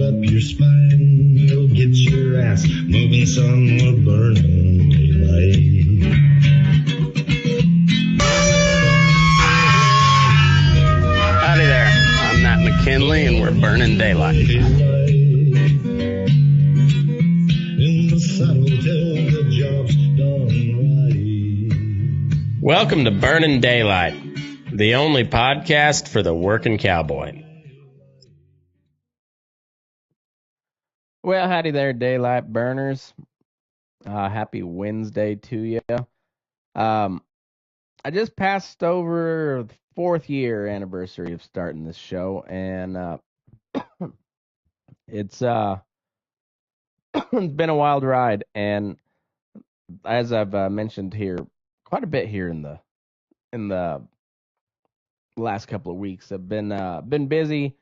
up your spine. You'll get your ass moving some with burning daylight. Howdy there. I'm Matt McKinley, and we're burning daylight. In the saddle till the job's done right. Welcome to Burning Daylight, the only podcast for the working cowboy. Well, howdy there, daylight burners. Happy Wednesday to you. I just passed over the 4th year anniversary of starting this show, and it's it's been a wild ride. And as I've mentioned here, quite a bit here in the last couple of weeks, I've been busy.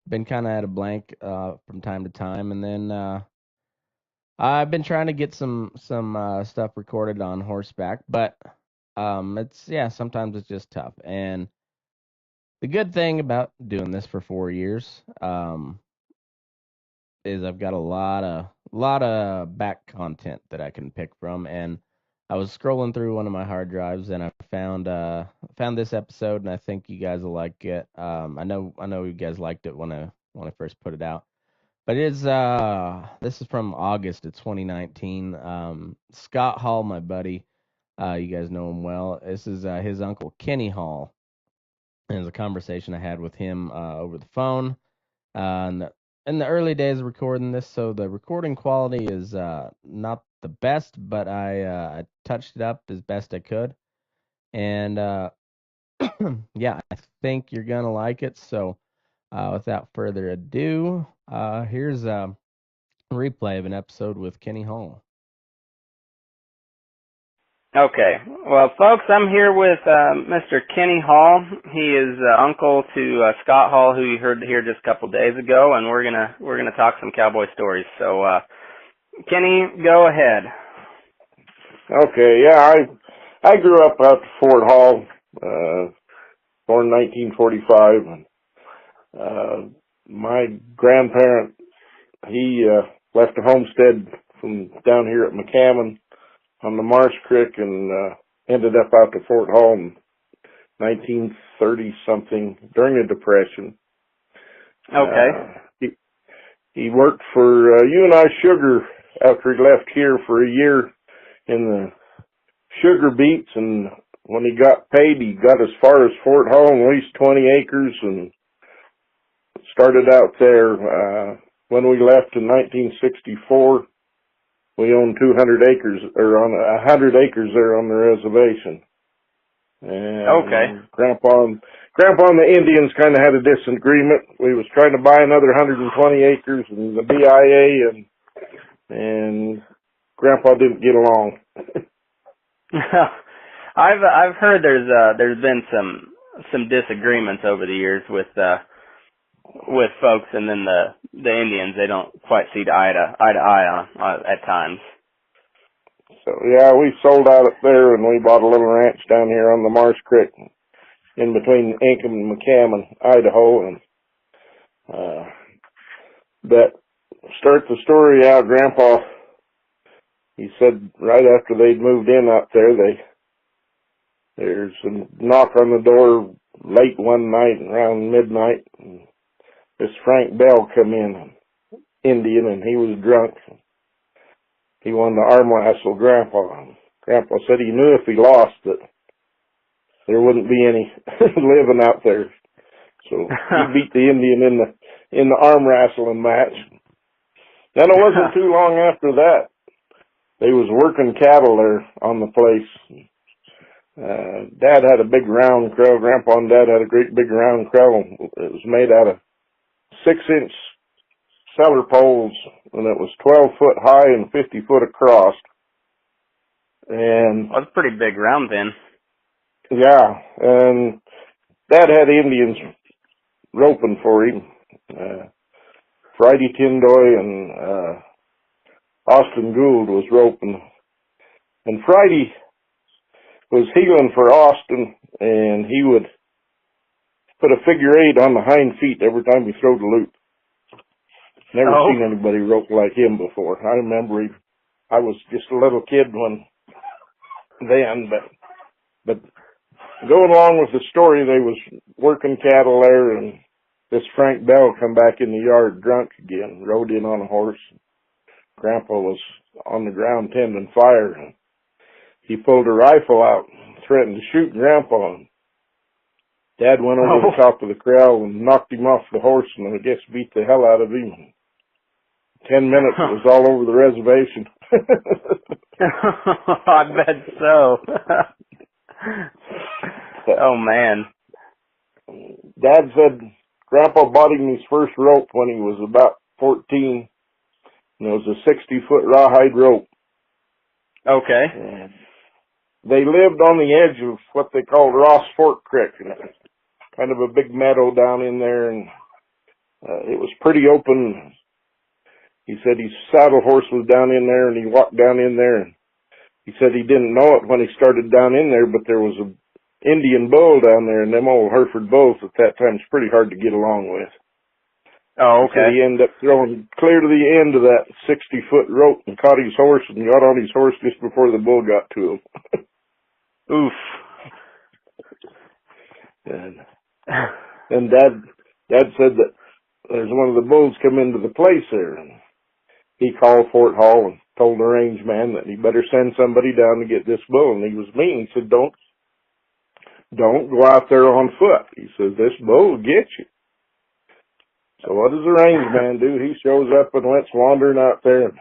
Been kind of at a blank from time to time, and then I've been trying to get some stuff recorded on horseback, but sometimes it's just tough. And the good thing about doing this for 4 years is I've got a lot of back content that I can pick from. And I was scrolling through one of my hard drives, and I found this episode, and I think you guys will like it. I know you guys liked it when I first put it out. But this is from August of 2019. Scott Hall, my buddy, you guys know him well. This is his uncle Kenny Hall, and it was a conversation I had with him over the phone. In the early days of recording this, so the recording quality is not the best, but I touched it up as best I could, and yeah, I think you're gonna like it. So without further ado, here's a replay of an episode with Kenny Hall. Okay, well, folks, I'm here with Mr. Kenny Hall. He is uncle to Scott Hall, who you heard here just a couple days ago, and we're gonna talk some cowboy stories. So, Kenny, go ahead. Okay, yeah, I grew up out to Fort Hall, born in 1945. My grandparent, he left a homestead from down here at McCammon on the Marsh Creek and ended up out to Fort Hall in 1930-something during the Depression. Okay. He worked for U&I Sugar after he left here for a year in the sugar beets, and when he got paid, he got as far as Fort Hall and leased 20 acres and started out there. When we left in 1964, we owned 200 acres, or on 100 acres there on the reservation. And okay. Grandpa and the Indians kind of had a disagreement. We was trying to buy another 120 acres, and the BIA and Grandpa didn't get along. I've heard there's been some disagreements over the years with folks, and then the Indians, they don't quite see eye to eye on at times. So yeah, we sold out up there, and we bought a little ranch down here on the Marsh Creek, in between Ingham and McCammon, Idaho. And but start the story out, Grandpa, he said right after they'd moved in out there, there's a knock on the door late one night around midnight. And this Frank Bell come in, Indian, and he was drunk. He wanted to arm wrestle Grandpa. Grandpa said he knew if he lost that there wouldn't be any living out there. So he beat the Indian in the arm wrestling match. Then it wasn't too long after that. They was working cattle there on the place. Dad had a big round crow. Grandpa and Dad had a great big round crow. It was made out of 6-inch cellar poles, and it was 12 foot high and 50 foot across. And that's pretty big round then. Yeah, and Dad had Indians roping for him. Friday Tindoy and Austin Gould was roping. And Friday was heeling for Austin, and he would put a figure 8 on the hind feet every time he throwed the loop. Never seen anybody rope like him before. I remember I was just a little kid but going along with the story, they was working cattle there, and this Frank Bell come back in the yard drunk again, rode in on a horse. Grandpa was on the ground tending fire, and he pulled a rifle out and threatened to shoot Grandpa. Dad went over the top of the corral and knocked him off the horse, and I guess beat the hell out of him. 10 minutes, it was all over the reservation. I bet so. Oh, man. Dad said Grandpa bought him his first rope when he was about 14, and it was a 60-foot rawhide rope. Okay. And they lived on the edge of what they called Ross Fork Creek, and it was kind of a big meadow down in there, and it was pretty open. He said his saddle horse was down in there, and he walked down in there, and he said he didn't know it when he started down in there, but there was a Indian bull down there, and them old Hereford bulls at that time is pretty hard to get along with. Oh, okay. So he ended up throwing clear to the end of that 60-foot rope and caught his horse and got on his horse just before the bull got to him. Oof. And Dad said that there's one of the bulls come into the place there, and he called Fort Hall and told the range man that he better send somebody down to get this bull. And he was mean. He said, don't go out there on foot. He says, this bull will get you. So what does the range man do? He shows up and went wandering out there. And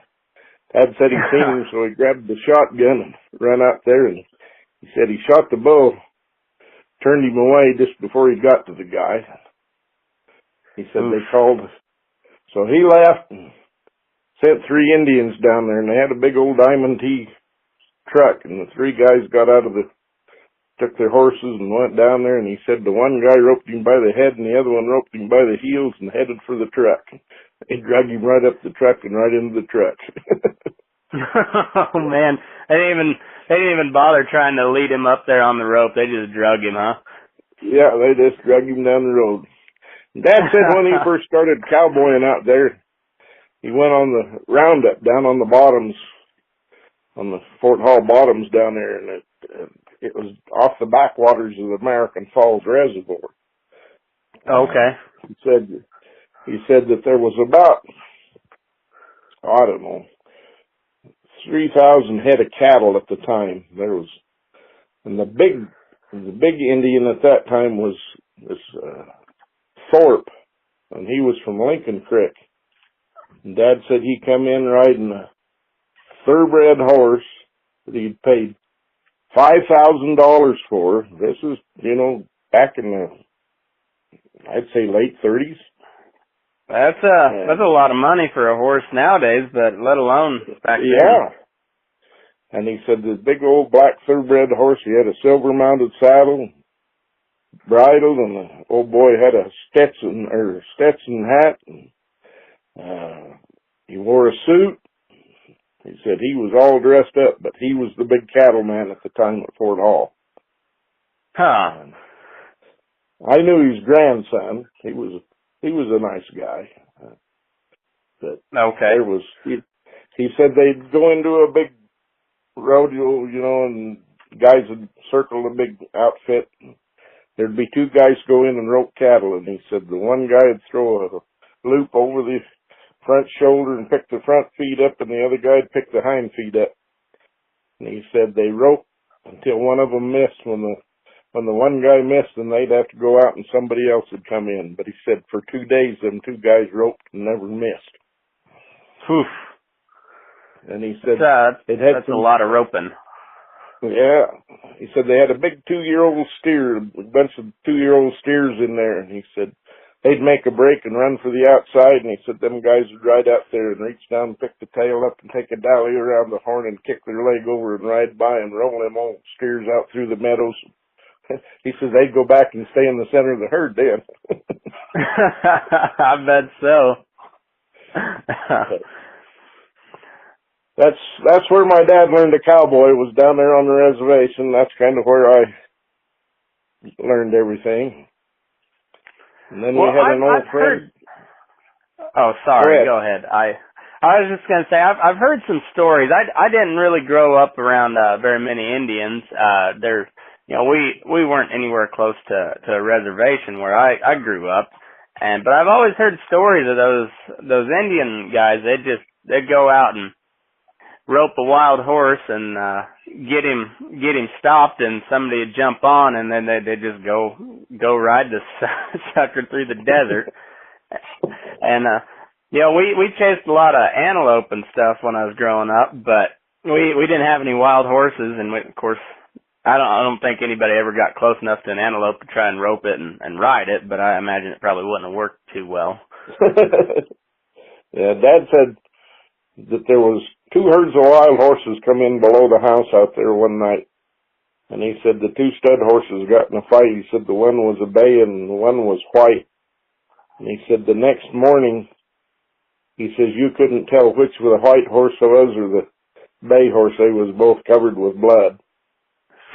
Dad said he seen him, so he grabbed the shotgun and ran out there. And he said he shot the bull, turned him away just before he got to the guy. He said they called. So he left and sent 3 Indians down there, and they had a big old Diamond T truck, and the 3 guys got out of took their horses and went down there, and he said the one guy roped him by the head and the other one roped him by the heels and headed for the truck. They dragged him right up the truck and right into the truck. Oh, man. They didn't even bother trying to lead him up there on the rope. They just drug him, huh? Yeah, they just dragged him down the road. Dad said when he first started cowboying out there, he went on the roundup down on the bottoms, on the Fort Hall bottoms down there, and it was off the backwaters of the American Falls Reservoir. Okay. He said that there was about, I don't know, 3,000 head of cattle at the time. And the big Indian at that time was this Thorpe, and he was from Lincoln Creek. And Dad said he come in riding a thoroughbred horse that he'd paid $5,000 for. This is, back in the, I'd say late 30s. That's a lot of money for a horse nowadays, but let alone back then. Yeah. And he said the big old black thoroughbred horse, he had a silver mounted saddle, bridle, and the old boy had a Stetson hat, and he wore a suit. He said he was all dressed up, but he was the big cattleman at the time at Fort Hall. Huh. I knew his grandson. He was a nice guy. But okay. He said they'd go into a big rodeo, and guys would circle a big outfit. There'd be 2 guys go in and rope cattle, and he said the one guy would throw a loop over the front shoulder and pick the front feet up, and the other guy'd pick the hind feet up. And he said they roped until one of them missed. When the one guy missed, then they'd have to go out and somebody else would come in. But he said for 2 days, them 2 guys roped and never missed. Oof. And he said that's a lot of roping. Yeah. He said they had a big 2-year-old steer, a bunch of 2-year-old steers in there, and he said they'd make a break and run for the outside, and he said them guys would ride out there and reach down and pick the tail up and take a dolly around the horn and kick their leg over and ride by and roll them old steers out through the meadows. He says they'd go back and stay in the center of the herd then. I bet so. That's where my dad learned a cowboy, was down there on the reservation. That's kind of where I learned everything. And then we had an old friend. Oh, sorry. Go ahead. I was just gonna say I've heard some stories. I didn't really grow up around very many Indians. There, we weren't anywhere close to a reservation where I grew up, but I've always heard stories of those Indian guys. They'd go out and rope a wild horse and get him stopped, and somebody would jump on, and then they just go ride the sucker through the desert. And we chased a lot of antelope and stuff when I was growing up, but we didn't have any wild horses, and of course I don't think anybody ever got close enough to an antelope to try and rope it and ride it, but I imagine it probably wouldn't have worked too well. Yeah, Dad said that there was 2 herds of wild horses come in below the house out there one night. And he said the 2 stud horses got in a fight. He said the one was a bay and the one was white. And he said the next morning, he says you couldn't tell which the white horse was or the bay horse. They was both covered with blood.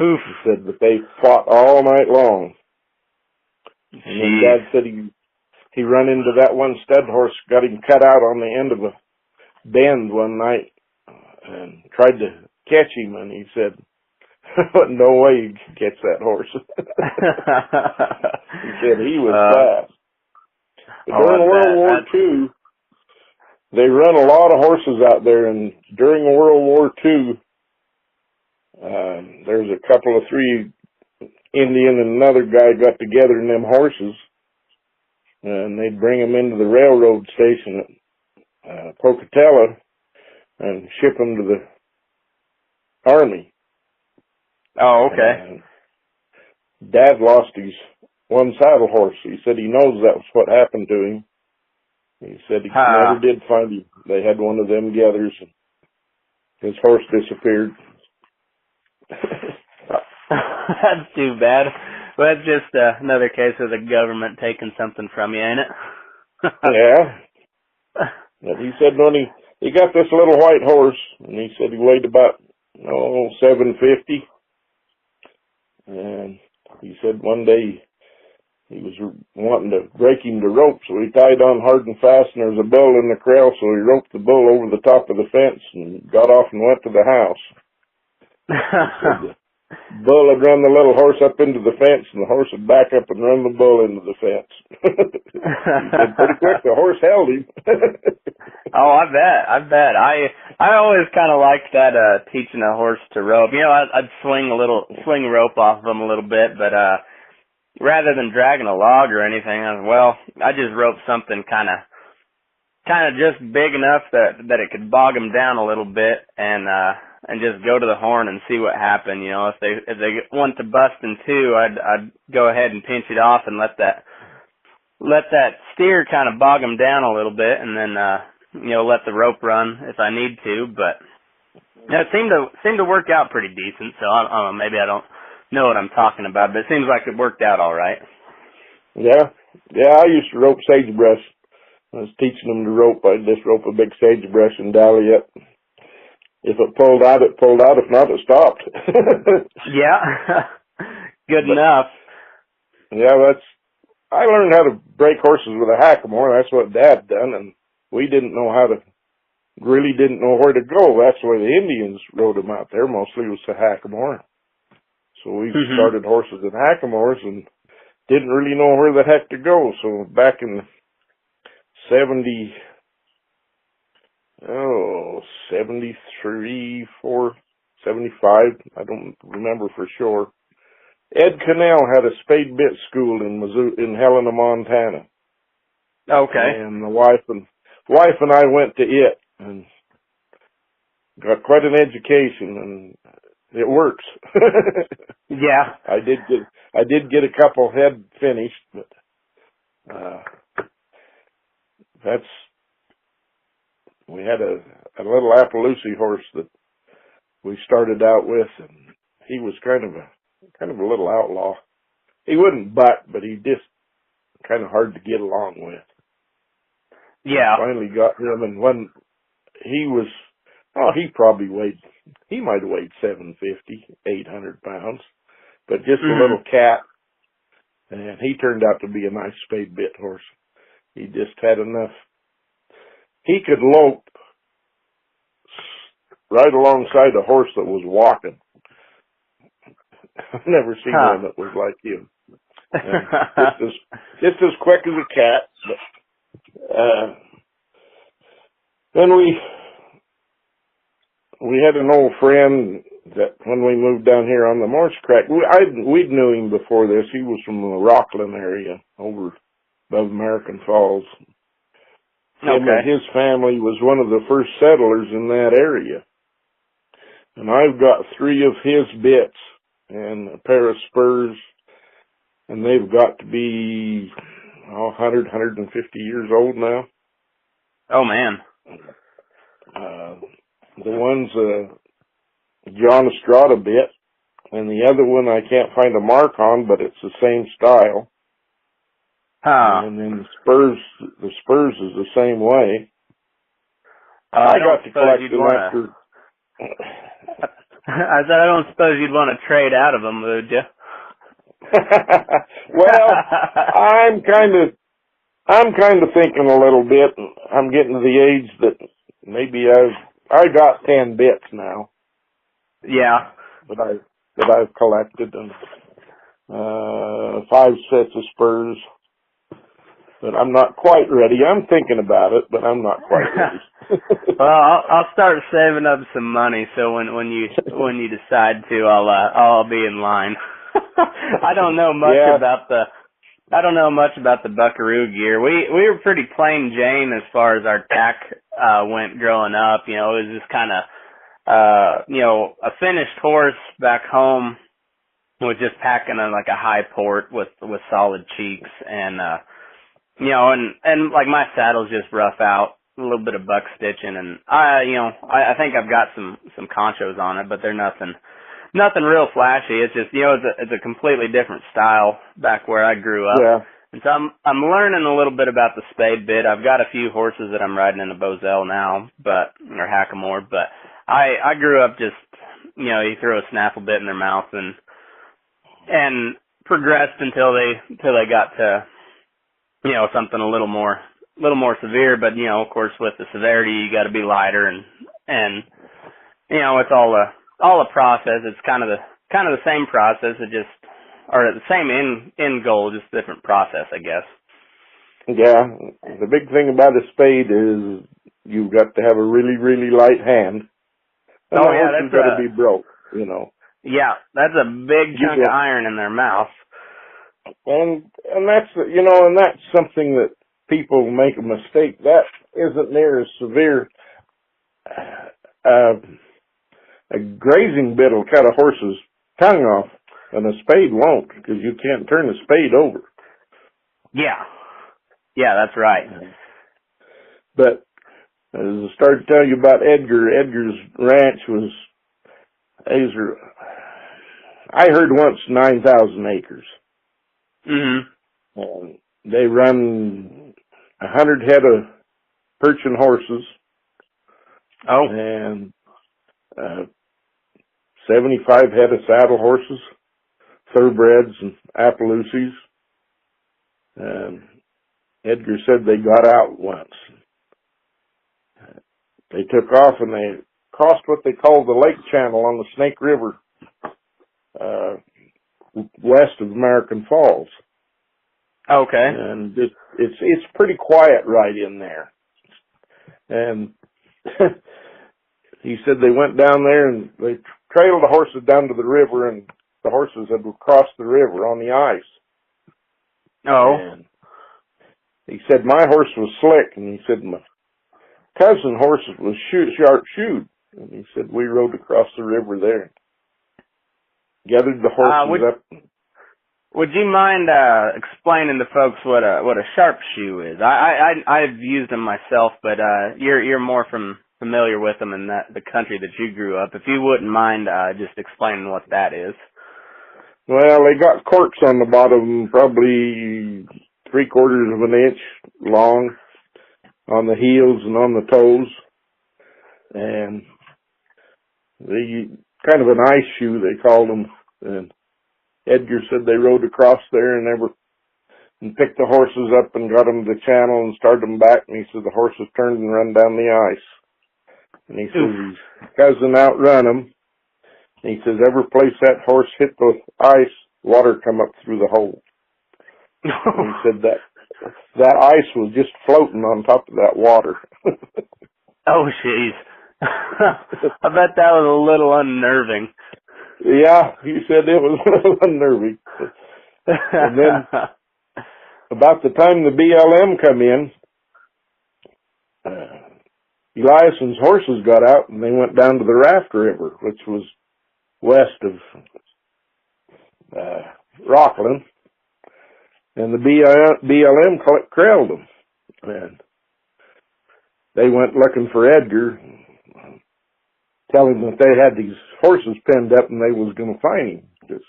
Oof. He said that they fought all night long. And then Dad said he run into that one stud horse, got him cut out on the end of a bend one night and tried to catch him, and he said, no way you could catch that horse. He said he was fast. But during World War II, they run a lot of horses out there, and during World War II, there's a couple of 3 Indian and another guy got together in them horses, and they'd bring them into the railroad station at Pocatello and ship them to the Army. Oh, okay. Dad lost his one saddle horse. He said he knows that was what happened to him. He said he never did find him. They had one of them gathers, and his horse disappeared. That's too bad. Well, that's just another case of the government taking something from you, ain't it? Yeah. And he said when he got this little white horse, and he said he weighed about 750. And he said one day he was wanting to break him to rope, so he tied on hard and fast, and there was a bull in the corral, so he roped the bull over the top of the fence and got off and went to the house. The bull had run the little horse up into the fence, and the horse would back up and run the bull into the fence. He said pretty quick the horse held him. Oh, I bet. I always kind of liked that teaching a horse to rope. I'd swing a rope off of him a little bit, but rather than dragging a log or anything, I just roped something kind of just big enough that it could bog him down a little bit, and just go to the horn and see what happened. If they want to bust in 2, I'd go ahead and pinch it off and let that steer kind of bog him down a little bit, and then let the rope run if I need to. But it seemed to work out pretty decent. So I don't know, maybe I don't know what I'm talking about, but it seems like it worked out all right. Yeah, I used to rope sagebrush. I was teaching them to rope. I'd just rope a big sagebrush and dally it. If it pulled out, it pulled out. If not, it stopped. Yeah, good enough. Yeah, I learned how to break horses with a hackamore. That's what Dad done, and we didn't know really didn't know where to go. That's why the Indians rode them out there. Mostly was a hackamore. So we started horses and hackamores and didn't really know where the heck to go. So back in 73, 75, I don't remember for sure. Ed Cannell had a spade bit school in Helena, Montana. Okay. And the wife and I went to it and got quite an education, and it works. Yeah. I did get a couple head finished, but we had a little Appaloosa horse that we started out with, and he was kind of a little outlaw. He wouldn't butt, but he just kind of hard to get along with. Yeah. Finally got him, and when he was, he might have weighed 750, 800 pounds, but just a little cat, and he turned out to be a nice spade bit horse. He just had enough he could lope right alongside a horse that was walking. I've never seen one that was like him. Just as quick as a cat. But, then we had an old friend that when we moved down here on the Morse Crack, we'd knew him before this. He was from the Rockland area over above American Falls. Him and his family was one of the first settlers in that area. And I've got 3 of his bits and a pair of spurs, and they've got to be 100, 150 years old now. Oh, man. The one's a John Estrada bit, and the other one I can't find a mark on, but it's the same style. And then the spurs is the same way. I got to collect them after. I said I don't suppose you'd want to trade out of them, would you? Well, I'm kind of thinking a little bit. I'm getting to the age that maybe I got 10 bits now. Yeah. That I've collected, and 5 sets of spurs. But I'm not quite ready. I'm thinking about it, but I'm not quite ready. Well, I'll start saving up some money, so when you decide to, I'll be in line. I don't know much about the Buckaroo gear. We were pretty plain Jane as far as our tack went growing up. You know, it was just kind of a finished horse back home with just packing on like a high port with solid cheeks and and like my saddle's just rough out, a little bit of buck stitching, and I think I've got some conchos on it, but they're nothing real flashy. It's just, it's a completely different style back where I grew up. Yeah. And so I'm learning a little bit about the spade bit. I've got a few horses that I'm riding in the Bozell now, or Hackamore, but I grew up just, you throw a snaffle bit in their mouth and progressed until they got to, something a little more severe, but of course with the severity you got to be lighter and it's all a process. It's kind of the same process, or the same end goal, just different process, I guess. Yeah, the big thing about a spade is you've got to have a really, really light hand. And that's got to be broke, Yeah, that's a big chunk of iron in their mouth. And that's, and that's something that people make a mistake. That isn't near as severe. A grazing bit will cut a horse's tongue off, and a spade won't, because you can't turn a spade over. Yeah. Yeah, that's right. But as I started to tell you about Edgar's ranch was, I heard once 9,000 acres. Mm-hmm. They run 100 head of perching horses. Oh. And 75 head of saddle horses, thoroughbreds and Appaloosies. Edgar said they got out once. They took off and they crossed what they call the Lake Channel on the Snake River, west of American Falls. Okay. And it's pretty quiet right in there. And he said they went down there and they trailed the horses down to the river, and the horses had crossed the river on the ice. Oh. And he said my horse was slick, and he said my cousin horse was sharp-shoed. And he said we rode across the river there, gathered the horses up. Would you mind explaining to folks what a sharpshoe is? I've used them myself, but you're more familiar with them in the country that you grew up. If you wouldn't mind just explaining what that is. Well, they got corks on the bottom, probably 3/4 of an inch long on the heels and on the toes, and they kind of an ice shoe they called them. And Edgar said they rode across there and and picked the horses up and got them to the channel and started them back. And he said the horses turned and run down the ice. And he says his cousin outrun him. And he says every place that horse hit the ice, water come up through the hole. And he said that ice was just floating on top of that water. Oh, jeez. I bet that was a little unnerving. Yeah, he said it was a little unnerving. And then about the time the BLM come in, Eliason's horses got out and they went down to the Raft River, which was west of Rockland. And the BLM trailed them. And they went looking for Edgar, telling him that they had these horses penned up and they was going to find him. Because,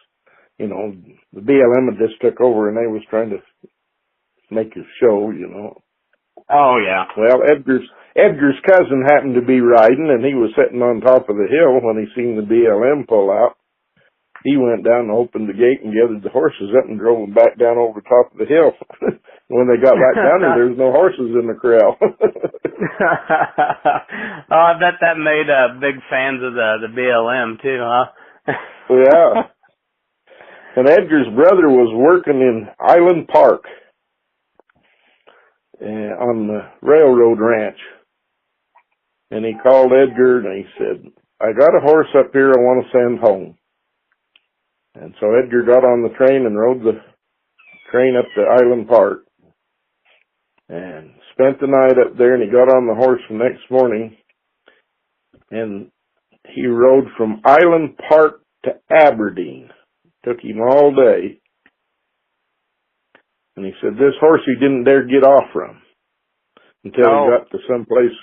you know, the BLM had just took over and they was trying to make a show, you know. Oh, yeah. Well, Edgar's cousin happened to be riding, and he was sitting on top of the hill when he seen the BLM pull out. He went down and opened the gate and gathered the horses up and drove them back down over the top of the hill. When they got back down there was no horses in the corral. Oh, I bet that made big fans of the BLM too, huh? Yeah. And Edgar's brother was working in Island Park on the railroad ranch. And he called Edgar and he said, I got a horse up here I want to send home. And so Edgar got on the train and rode the train up to Island Park and spent the night up there, and he got on the horse the next morning and he rode from Island Park to Aberdeen. Took him all day. And he said this horse he didn't dare get off from until he got to some place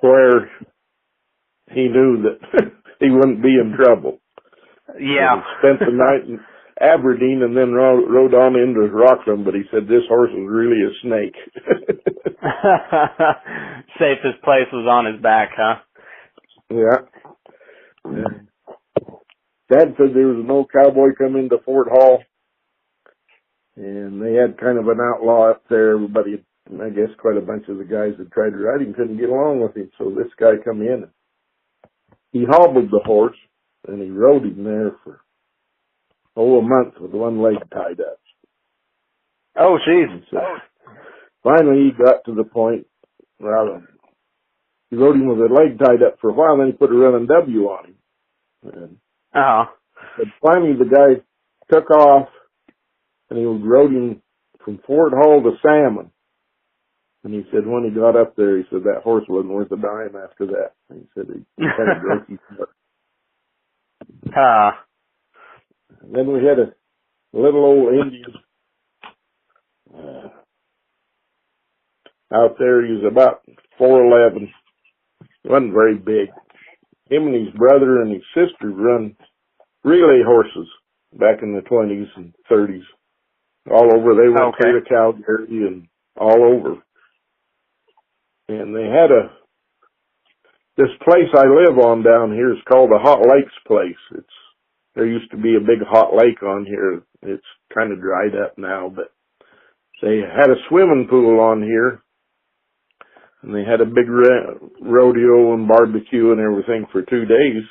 where he knew that he wouldn't be in trouble. Yeah. So he spent the night in Aberdeen and then rode on into Rockland, but he said this horse was really a snake. Safest place was on his back, huh? Yeah. Dad said there was an old cowboy come into Fort Hall, and they had kind of an outlaw up there. Everybody, I guess quite a bunch of the guys that tried to ride him couldn't get along with him, so this guy come in. He hobbled the horse, and he rode him there for, a month with one leg tied up. Oh, jeez. So finally he got to the point where he rode him with a leg tied up for a while, and then he put a running W on him. And but finally the guy took off, and he rode him from Fort Hall to Salmon. And he said when he got up there, he said that horse wasn't worth a dime after that. And he said he kind of broke his heart. And then we had a little old Indian out there. He was about 4'11". He wasn't very big. Him and his brother and his sister run relay horses back in the 20s and 30s. All over. They went clear to Calgary and all over. And they had this place I live on down here is called the Hot Lakes place. There used to be a big hot lake on here. It's kind of dried up now, but they had a swimming pool on here, and they had a big rodeo and barbecue and everything for 2 days.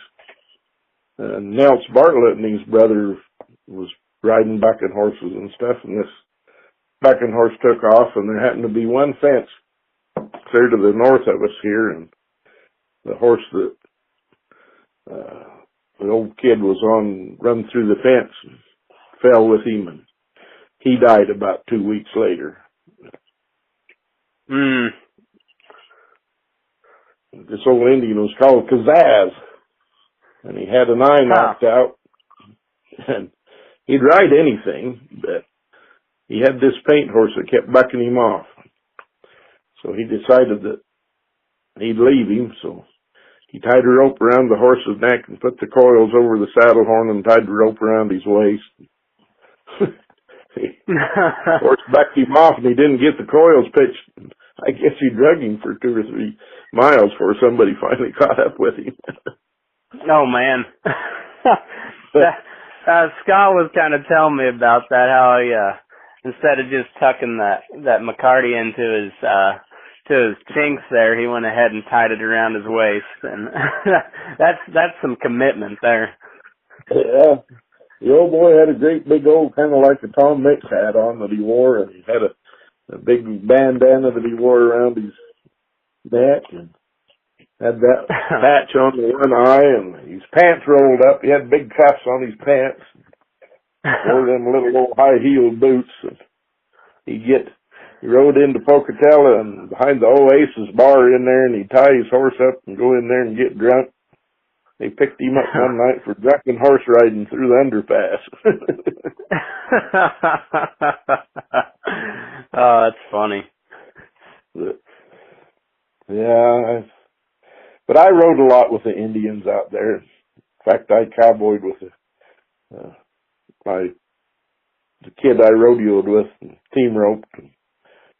Nels Bartlett and his brother was riding bucking horses and stuff, and this bucking horse took off, and there happened to be one fence clear to the north of us here, and the horse that the old kid was on run through the fence and fell with him, and he died about 2 weeks later. This old Indian was called Kazaz, and he had an eye knocked out, and he'd ride anything, but he had this paint horse that kept bucking him off. So he decided that he'd leave him, so he tied a rope around the horse's neck and put the coils over the saddle horn and tied the rope around his waist. The horse backed him off and he didn't get the coils pitched. I guess he drug him for 2 or 3 miles before somebody finally caught up with him. Oh, man. Scott was kind of telling me about that, how instead of just tucking that McCarty into his chinks there, he went ahead and tied it around his waist, and that's some commitment there. Yeah. The old boy had a great big old, kind of like the Tom Mix hat on that he wore, and he had a big bandana that he wore around his neck, and had that patch on the one eye, and his pants rolled up. He had big cuffs on his pants. Wore them little old high-heeled boots. And he rode into Pocatello, and behind the Oasis bar in there, and he'd tie his horse up and go in there and get drunk. They picked him up one night for drunken horse riding through the underpass. Oh, that's funny. Yeah, but I rode a lot with the Indians out there. In fact, I cowboyed with the kid I rodeoed with, and team roped, and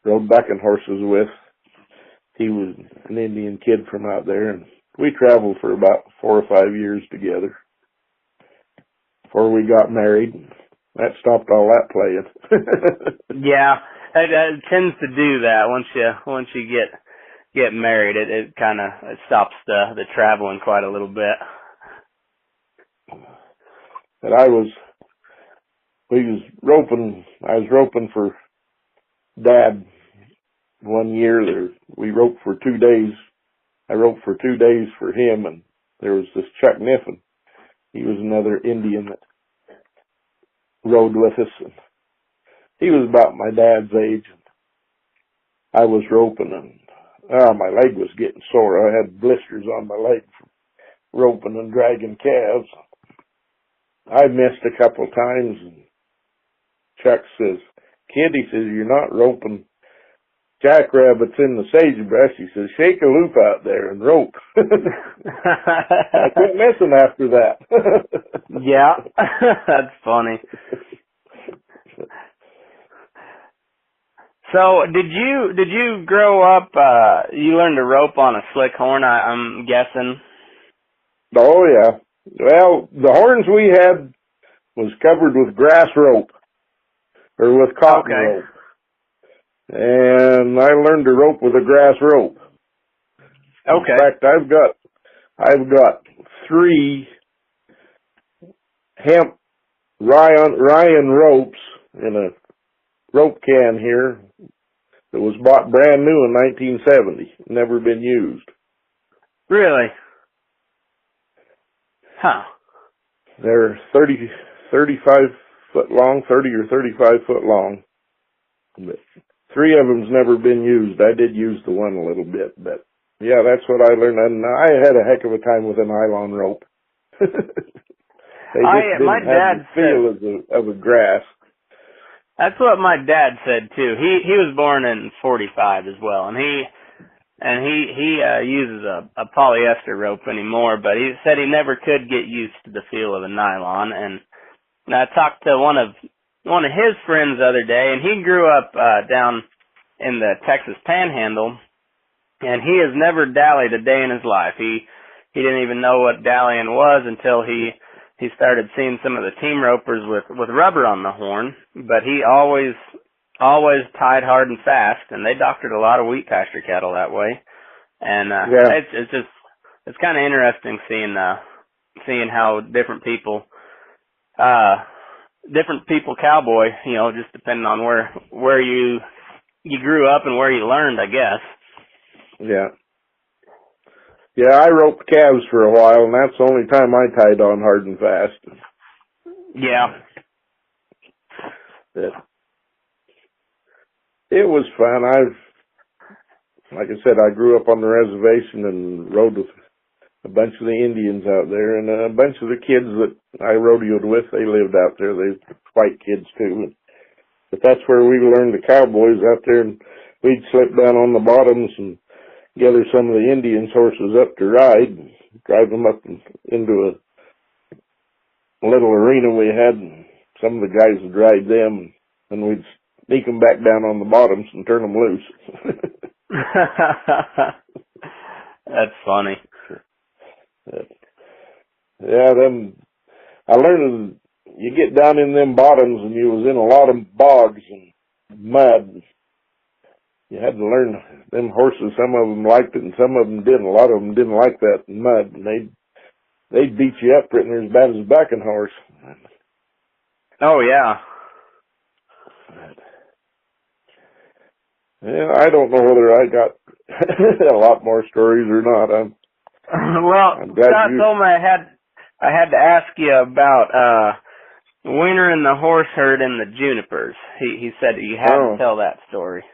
rode bucking horses with. He was an Indian kid from out there, and we traveled for about 4 or 5 years together before we got married. That stopped all that playing. Yeah, it tends to do that once you get married. It kind of stops the traveling quite a little bit. But I was roping for Dad one year. We roped for 2 days. I roped for 2 days for him, and there was this Chuck Niffen. He was another Indian that rode with us, and he was about my dad's age. And I was roping, and my leg was getting sore. I had blisters on my leg from roping and dragging calves. I missed a couple of times, and Chuck says, "Kid," he says, "you're not roping jackrabbits in the sagebrush." He says, "Shake a loop out there and rope." I quit missing after that. Yeah, that's funny. So, did you grow up? You learned to rope on a slick horn, I'm guessing. Oh yeah. Well, the horns we had was covered with grass rope, or with cotton rope. And I learned to rope with a grass rope. Okay. In fact, I've got 3 hemp Ryan ropes in a rope can here that was bought brand new in 1970. Never been used. Really? Huh. They're 35 foot long, 30 or 35 foot long. But 3 of them's never been used. I did use the one a little bit, but yeah, that's what I learned. And I had a heck of a time with a nylon rope. They just didn't have the feel of a grass. That's what my dad said too. He was born in 45 as well, and he uses a polyester rope anymore, but he said he never could get used to the feel of a nylon. And I talked to one of his friends the other day, and he grew up down in the Texas Panhandle, and he has never dallied a day in his life. He didn't even know what dallying was until he started seeing some of the team ropers with rubber on the horn. But he always tied hard and fast, and they doctored a lot of wheat pasture cattle that way. And it's kind of interesting seeing how different people cowboy, just depending on where you grew up and where you learned, I guess. Yeah. Yeah, I roped calves for a while, and that's the only time I tied on hard and fast. Yeah. It was fun. Like I said, I grew up on the reservation and rode with a bunch of the Indians out there, and a bunch of the kids that I rodeoed with, they lived out there. They were white kids too. But that's where we learned the cowboys out there, and we'd slip down on the bottoms and gather some of the Indians' horses up to ride, and drive them up into a little arena we had, and some of the guys would ride them, and we'd sneak them back down on the bottoms and turn them loose. That's funny. Yeah, I learned you get down in them bottoms, and you was in a lot of bogs, and mud. You had to learn them horses. Some of them liked it and some of them didn't. A lot of them didn't like that mud. And they'd beat you up pretty near as bad as a backing horse. Oh, yeah. Yeah, I don't know whether I got a lot more stories or not. I'm Scott told me I had to ask you about wintering the horse herd in the junipers. He said you had to tell that story.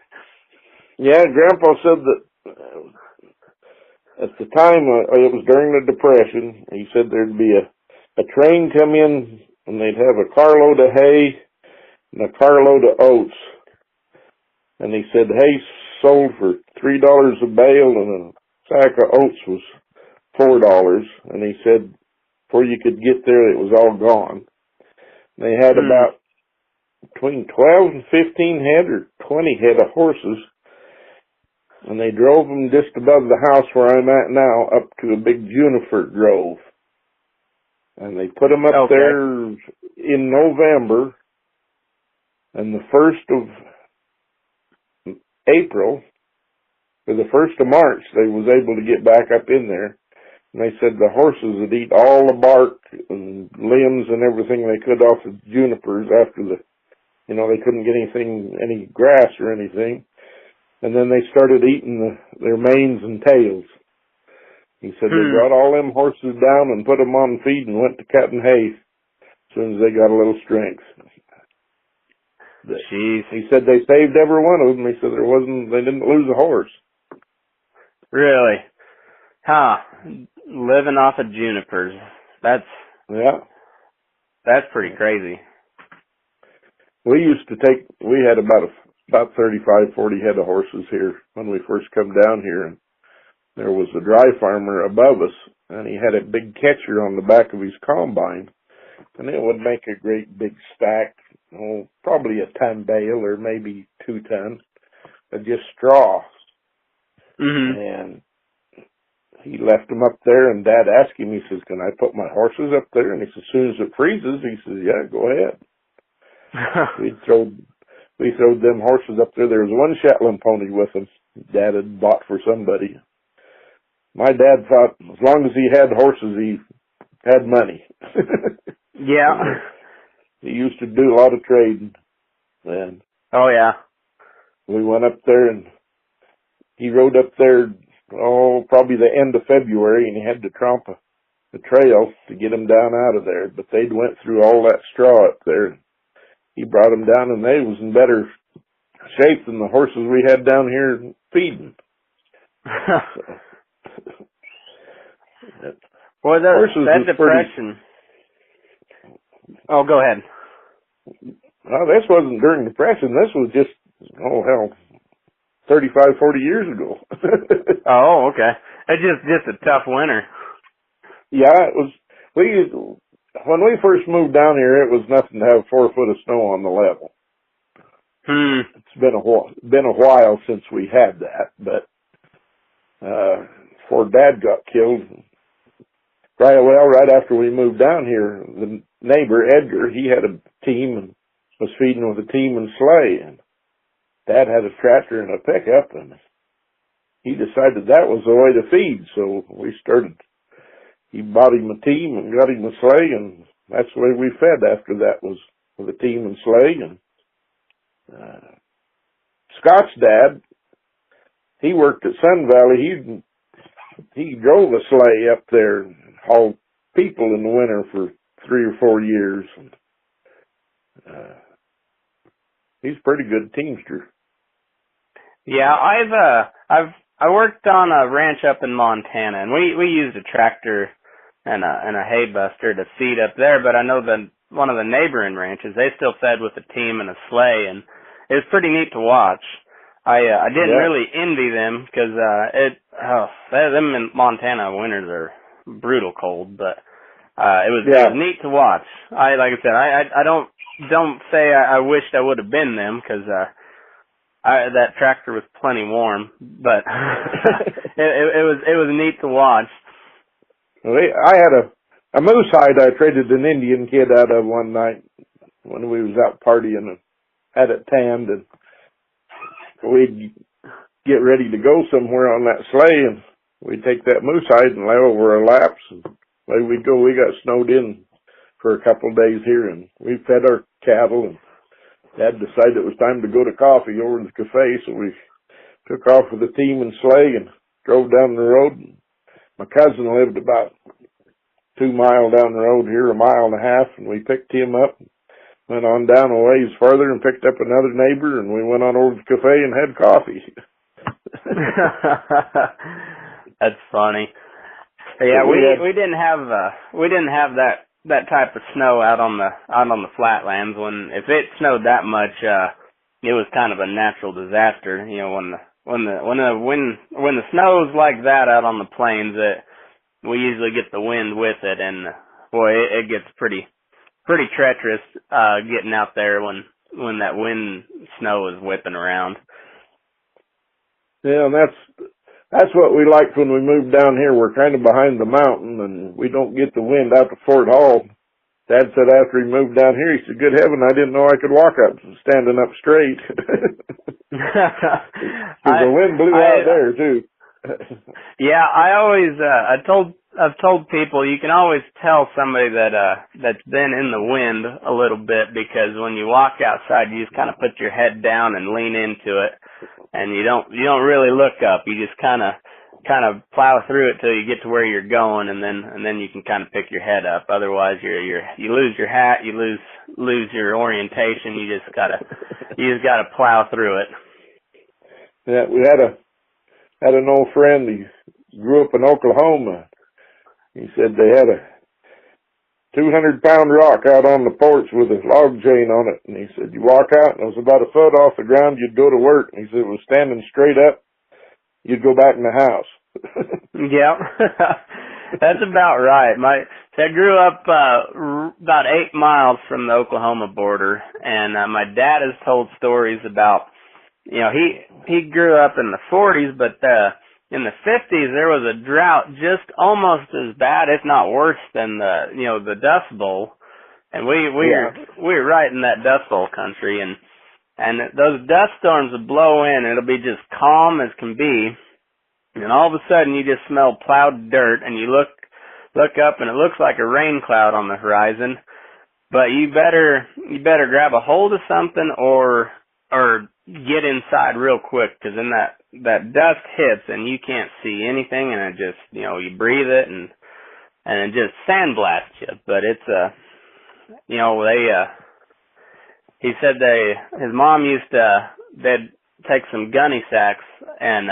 Yeah, Grandpa said that at the time, it was during the Depression, he said there'd be a train come in and they'd have a carload of hay and a carload of oats. And he said hay sold for $3 a bale and a sack of oats was $4. And he said before you could get there, it was all gone. They had about between 12 and 15 head or 20 head of horses. And they drove them just above the house where I'm at now up to a big juniper grove. And they put them up there in November. And the 1st of April, or the 1st of March, they was able to get back up in there. And they said the horses would eat all the bark and limbs and everything they could off the junipers after they couldn't get any grass or anything. And then they started eating their manes and tails. He said they brought all them horses down and put them on feed and went to cutting hay as soon as they got a little strength. Jeez. He said they saved every one of them. He said they didn't lose a horse. Really? Huh. Living off of junipers. That's pretty crazy. We had about 35, 40 head of horses here when we first come down here, and there was a dry farmer above us, and he had a big catcher on the back of his combine, and it would make a great big stack, probably a ton bale or maybe 2 tons of just straw. Mm-hmm. And he left them up there, and Dad asked him, he says, "Can I put my horses up there?" And he says, "As soon as it freezes," he says, "Yeah, go ahead." We throwed them horses up there. There was one Shetland pony with them Dad had bought for somebody. My dad thought as long as he had horses, he had money. Yeah. He used to do a lot of trading. And oh, yeah. we went up there, and he rode up there, probably the end of February, and he had to tromp a trail to get them down out of there. But they'd went through all that straw up there. He brought them down, and they was in better shape than the horses we had down here feeding. Boy, that Depression. Oh, go ahead. No, this wasn't during the Depression. This was just, 35, 40 years ago. Oh, okay. It's just a tough winter. Yeah, it was. When we first moved down here, it was nothing to have 4 foot of snow on the level. It's been a while since we had that, but before Dad got killed, right after we moved down here, the neighbor Edgar, he had a team and was feeding with a team and sleigh, and Dad had a tractor and a pickup, and he decided that was the way to feed, so he bought him a team and got him a sleigh, and that's the way we fed after that, was with a team and sleigh. And Scott's dad, he worked at Sun Valley. He drove a sleigh up there and hauled people in the winter for 3 or 4 years. And, he's a pretty good teamster. Yeah, I worked on a ranch up in Montana, and we used a tractor and a hay buster to feed up there, but I know that one of the neighboring ranches, they still fed with a team and a sleigh, and it was pretty neat to watch. I didn't really envy them, because them in Montana winters are brutal cold, but it was neat to watch. Like I said, I don't say I wished I would have been them, because that tractor was plenty warm, but it was neat to watch. I had a moose hide I traded an Indian kid out of one night when we was out partying and had it tanned, and we'd get ready to go somewhere on that sleigh, and we'd take that moose hide and lay over our laps, and away we'd go. We got snowed in for a couple of days here, and we fed our cattle, and Dad decided it was time to go to coffee over to the cafe, so we took off with the team and sleigh and drove down the road. My cousin lived about 2 miles down the road here, 1.5 miles, and we picked him up, went on down a ways further and picked up another neighbor, and we went on over to the cafe and had coffee. That's funny. Yeah, we didn't have that type of snow out on the flatlands. If it snowed that much, it was kind of a natural disaster. You know, when the snow's like that out on the plains, we usually get the wind with it, and boy, it gets pretty treacherous getting out there when that wind snow is whipping around. Yeah, and that's what we liked when we moved down here. We're kind of behind the mountain, and we don't get the wind out to Fort Hall. Dad said after he moved down here, he said, "Good heaven, I didn't know I could walk up standing up straight." The wind blew out there too. Yeah, I've told people you can always tell somebody that's been in the wind a little bit, because when you walk outside, you just kind of put your head down and lean into it, and you don't really look up. You just kind of plow through it till you get to where you're going, and then you can kind of pick your head up. Otherwise, you lose your hat, you lose your orientation. You just gotta plow through it. Yeah, we had an old friend. He grew up in Oklahoma. He said they had a 200-pound rock out on the porch with a log chain on it. And he said, you walk out and it was about a foot off the ground, you'd go to work. And he said it was standing straight up, you'd go back in the house. Yeah, that's about right. I grew up about 8 miles from the Oklahoma border, and my dad has told stories about, you know, he grew up in the 40s, but in the 50s there was a drought just almost as bad, if not worse, than the Dust Bowl, and we were right in that Dust Bowl country, and those dust storms would blow in, and it'll be just calm as can be, and all of a sudden you just smell plowed dirt, and you look up and it looks like a rain cloud on the horizon, but you better grab a hold of something or get inside real quick, because then that dust hits and you can't see anything, and it just, you breathe it and it just sandblasts you. But it's he said his mom they'd take some gunny sacks and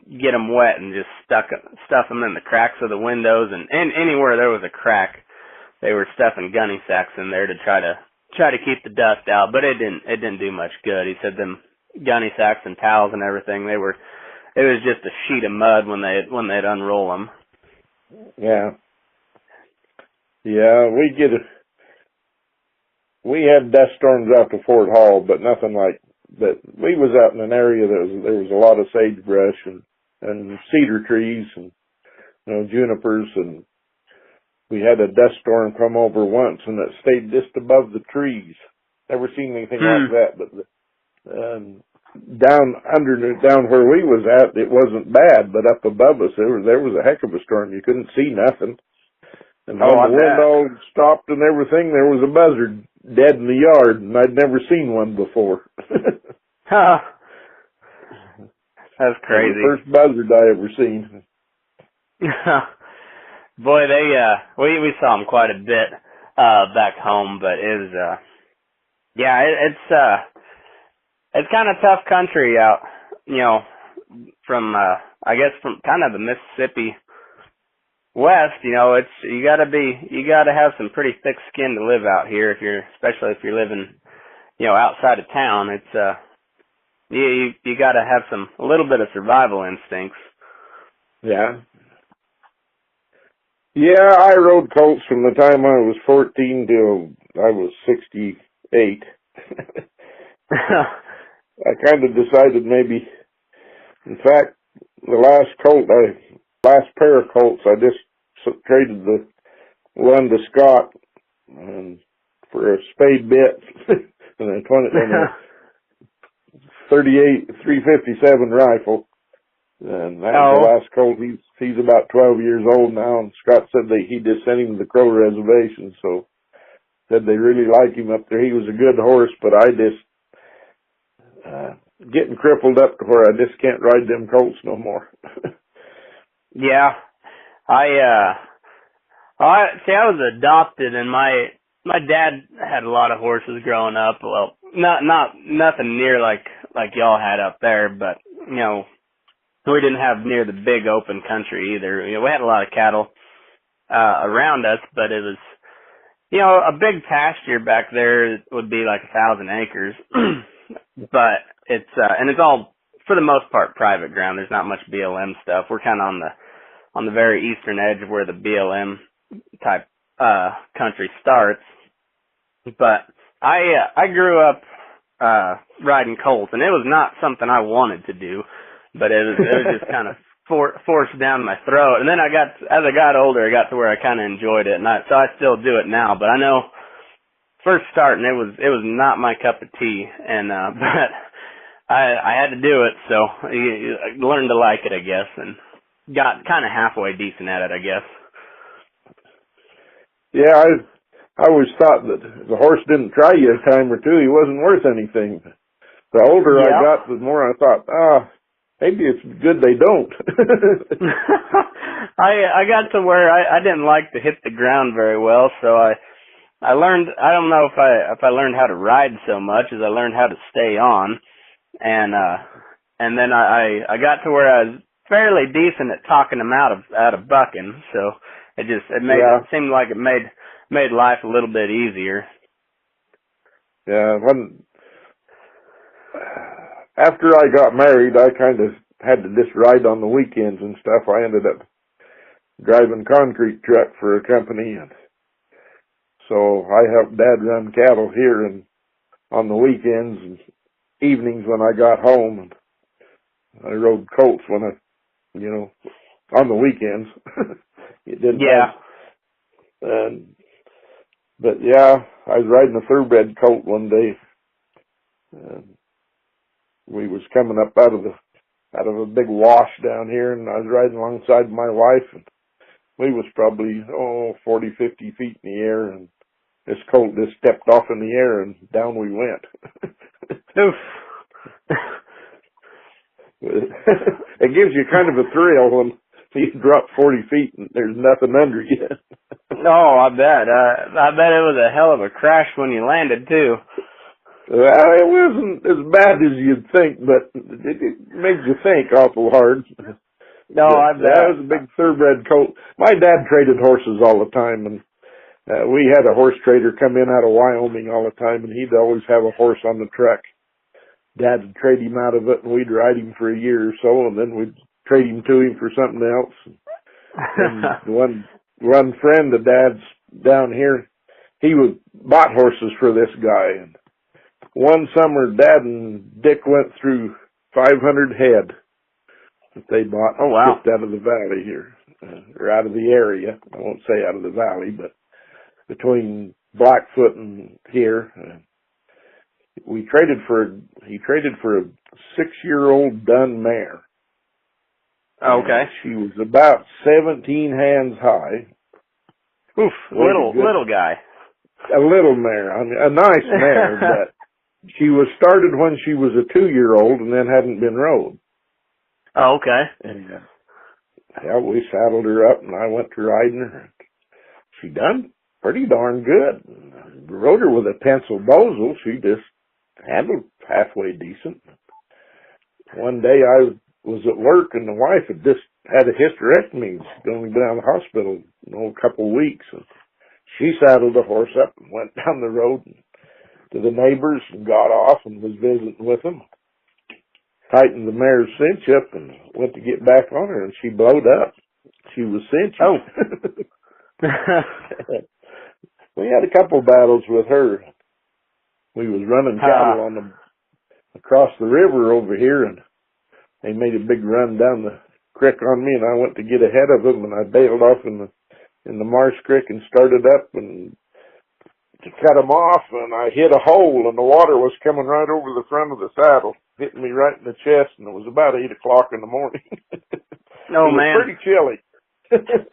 get them wet and just stuff them in the cracks of the windows, and anywhere there was a crack, they were stuffing gunny sacks in there to try to keep the dust out, but it didn't do much good. He said them gunny sacks and towels and everything, it was just a sheet of mud when they'd unroll them. Yeah. Yeah, we had dust storms out to Fort Hall, but nothing like that. We was out in an area there was a lot of sagebrush and cedar trees and junipers, and we had a dust storm come over once, and it stayed just above the trees. Never seen anything like that, but down where we was at, it wasn't bad, but up above us, there was a heck of a storm. You couldn't see nothing. And when the wind all stopped and everything, there was a buzzard dead in the yard, and I'd never seen one before. Huh. That's crazy. The first buzzard I ever seen. Boy, we saw them quite a bit back home, but it was it's kind of tough country out, from I guess from kind of the Mississippi west. You gotta have some pretty thick skin to live out here, especially if you're living outside of town. It's you gotta have a little bit of survival instincts. Yeah. Yeah, I rode colts from the time I was 14 till I was 68. I kind of decided maybe, in fact, the last pair of colts, I just traded the one to Scott for a spade bit, and then .357 rifle. And that was the last colt. He's about 12 years old now, and Scott said he just sent him to the Crow Reservation, so said they really like him up there. He was a good horse, but I just getting crippled up to where I just can't ride them colts no more. Yeah. I was adopted, and my dad had a lot of horses growing up. Well, nothing near like y'all had up there, but you know, we didn't have near the big open country either. You know, we had a lot of cattle around us, but it was, you know, a big pasture back there would be like 1,000 acres. But it's and it's all for the most part private ground. There's not much BLM stuff. We're kind of on the very eastern edge of where the BLM type country starts. But I grew up riding colts, and it was not something I wanted to do, but it was just kind of forced down my throat. And then as I got older, I got to where I kind of enjoyed it, and so I still do it now. But I know first starting, it was not my cup of tea, and but I had to do it, so I learned to like it, I guess, and got kind of halfway decent at it, I guess. Yeah, I always thought that if the horse didn't try you a time or two, he wasn't worth anything. The older I got, the more I thought, maybe it's good they don't. I got to where I didn't like to hit the ground very well, so I learned, I don't know if I learned how to ride so much as I learned how to stay on, and then I got to where I was fairly decent at talking them out of bucking, so it seemed like it made life a little bit easier. Yeah, after I got married, I kind of had to just ride on the weekends and stuff. I ended up driving concrete truck for a company, and so I helped Dad run cattle here and on the weekends and evenings when I got home. And I rode colts when on the weekends. It didn't. Yeah. But yeah, I was riding a thoroughbred colt one day. We was coming up out of a big wash down here, and I was riding alongside my wife, and we was probably 40, 50 feet in the air, and this colt just stepped off in the air, and down we went. Oof. It gives you kind of a thrill when you drop 40 feet and there's nothing under you. Oh, I bet. I bet it was a hell of a crash when you landed, too. It wasn't as bad as you'd think, but it made you think awful hard. No, I bet. That was a big thoroughbred colt. My dad traded horses all the time, and we had a horse trader come in out of Wyoming all the time, and he'd always have a horse on the truck. Dad would trade him out of it, and we'd ride him for a year or so, and then we'd trade him to him for something else. And one friend of Dad's down here, he bought horses for this guy, and one summer Dad and Dick went through 500 head that they bought. Oh, wow. Just out of the valley here, or out of the area. I won't say out of the valley, but between Blackfoot and here. He traded for a 6-year-old dun mare. Okay. She was about 17 hands high. Oof, little guy. A little mare. I mean, a nice mare, but she was started when she was a 2-year-old and then hadn't been rode. Oh, okay. And we saddled her up and I went to riding her. She done pretty darn good. Rode her with a pencil bozel. She just handled halfway decent. One day I was at work and the wife had just had a hysterectomy. She's going to be down to the hospital in a couple of weeks. And she saddled the horse up and went down the road to the neighbors and got off and was visiting with them. Tightened the mare's cinch up and went to get back on her, and she blowed up. She was cinching. Oh. We had a couple battles with her. We was running cattle across the river over here, and they made a big run down the creek on me, and I went to get ahead of them, and I bailed off in the marsh creek and started up and to cut them off, and I hit a hole, and the water was coming right over the front of the saddle. hitting me right in the chest, and it was about 8 o'clock in the morning. Oh, it was man. pretty chilly.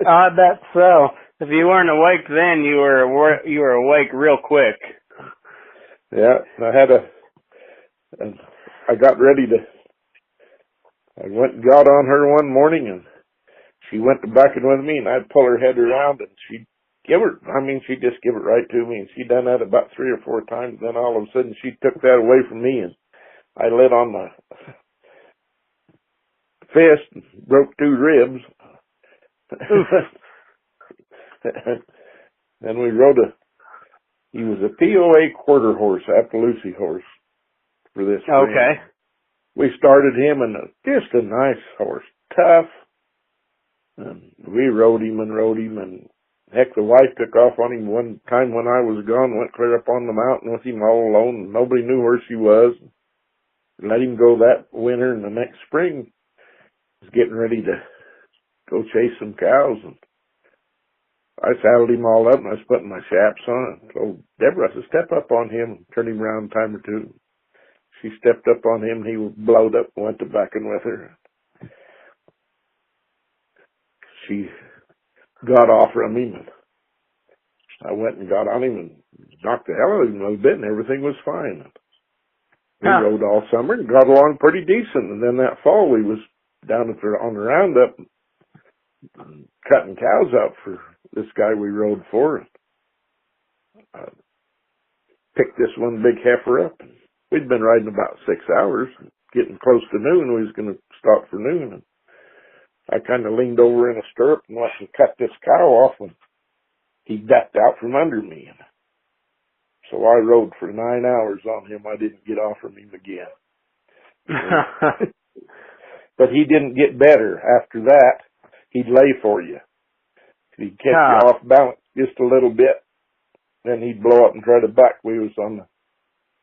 I bet so. If you weren't awake then, you were awake real quick. Yeah, I got ready to, I went and got on her one morning, and she went to bucking with me, and I'd pull her head around, and she'd just give it right to me, and she'd done that about 3 or 4 times. Then all of a sudden, she took that away from me, and I lit on my fist and broke 2 ribs. Then we rode he was a POA quarter horse, Appaloosa horse for this brand. Okay. We started him, and just a nice horse, tough. And we rode him, and heck, the wife took off on him one time when I was gone, went clear up on the mountain with him all alone, and nobody knew where she was. Let him go that winter, and the next spring, was getting ready to go chase some cows, and I saddled him all up, and I was putting my chaps on, and told Deborah, I said, step up on him and turn him around a time or two. She stepped up on him, and he blowed up and went to backing with her. She got off from him, and I went and got on him and knocked the hell out of him a little bit, and everything was fine. We rode all summer and got along pretty decent, and then that fall we was down on the roundup cutting cows out for this guy we rode for. Picked this one big heifer up. We'd been riding about 6 hours, getting close to noon. We was going to stop for noon, and I kind of leaned over in a stirrup and went and cut this cow off, and he ducked out from under me. So I rode for 9 hours on him. I didn't get off from him again. But he didn't get better. After that, he'd lay for you. He'd catch you off balance just a little bit, then he'd blow up and try to buck. We was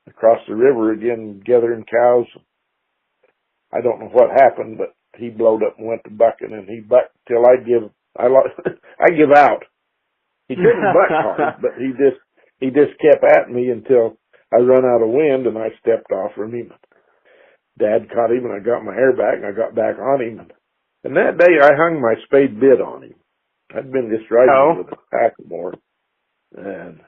across the river again gathering cows. I don't know what happened, but he blowed up and went to bucking, and he bucked till I give out. He couldn't buck hard, but he just kept at me until I run out of wind, and I stepped off from him. Dad caught him, and I got my hair back, and I got back on him. And that day, I hung my spade bit on him. I'd been just riding with a Hackamore, and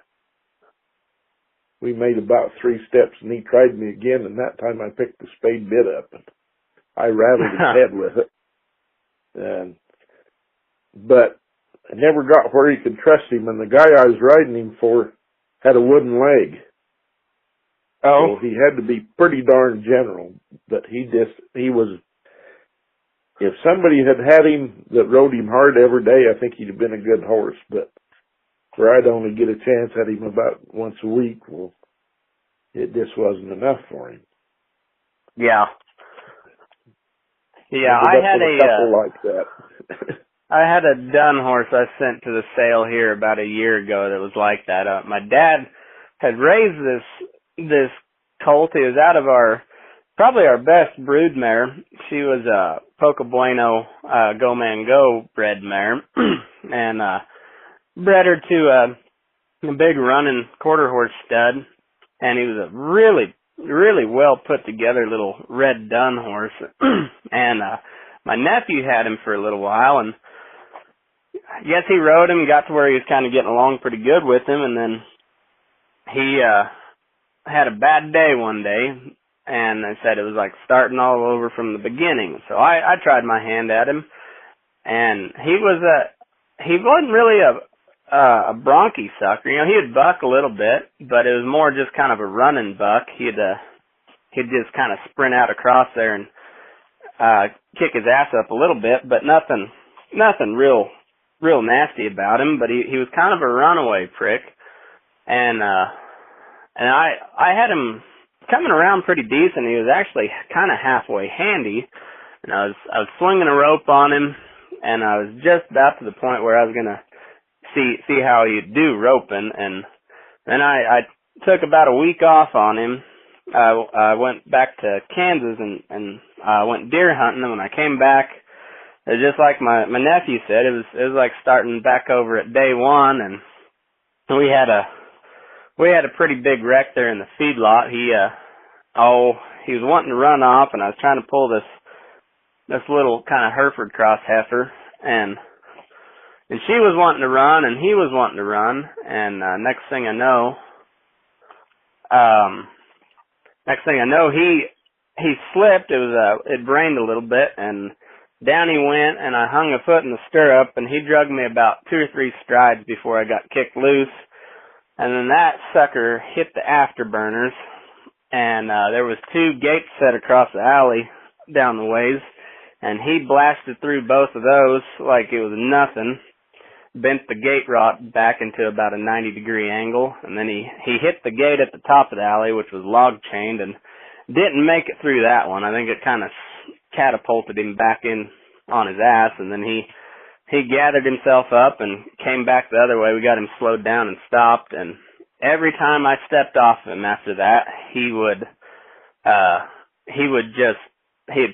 we made about 3 steps, and he tried me again, and that time I picked the spade bit up, and I rattled his head with it. But I never got where he could trust him, and the guy I was riding him for had a wooden leg. So he had to be pretty darn general, but he was, if somebody had him that rode him hard every day, I think he'd have been a good horse, but where I'd only get a chance at him about once a week, well, it just wasn't enough for him. Yeah. Yeah, I had a couple like that. I had a dun horse I sent to the sale here about a year ago that was like that. My dad had raised this colt. It was out of probably our best brood mare. She was a Poca Bueno Go Man Go bred mare, and bred her to a big running quarter horse stud, and he was a really, really well put together little red dun horse. And my nephew had him for a little while, and I guess he rode him, got to where he was kind of getting along pretty good with him, and then he had a bad day one day, and they said it was like starting all over from the beginning. So I tried my hand at him, and he wasn't really a bronchi sucker. You know, he'd buck a little bit, but it was more just kind of a running buck. He'd just kind of sprint out across there and kick his ass up a little bit, but nothing real nasty about him. But he was kind of a runaway prick, and I had him coming around pretty decent. He was actually kind of halfway handy, and I was swinging a rope on him, and I was just about to the point where I was gonna see how he'd do roping, and then I took about a week off on him. I went back to Kansas and went deer hunting, and when I came back, it was just like my nephew said, it was like starting back over at day one, and we had a pretty big wreck there in the feedlot. he was wanting to run off, and I was trying to pull this little kind of Hereford cross heifer, and she was wanting to run, and he was wanting to run, and next thing I know, he slipped. It rained a little bit, and down he went, and I hung a foot in the stirrup, and he dragged me about 2 or 3 strides before I got kicked loose. And then that sucker hit the afterburners, and there was 2 gates set across the alley down the ways, and he blasted through both of those like it was nothing, bent the gate rod back into about a 90-degree angle, and then he hit the gate at the top of the alley, which was log chained, and didn't make it through that one. I think it kind of catapulted him back in on his ass, and then he gathered himself up and came back the other way. We got him slowed down and stopped, and every time I stepped off him after that, he'd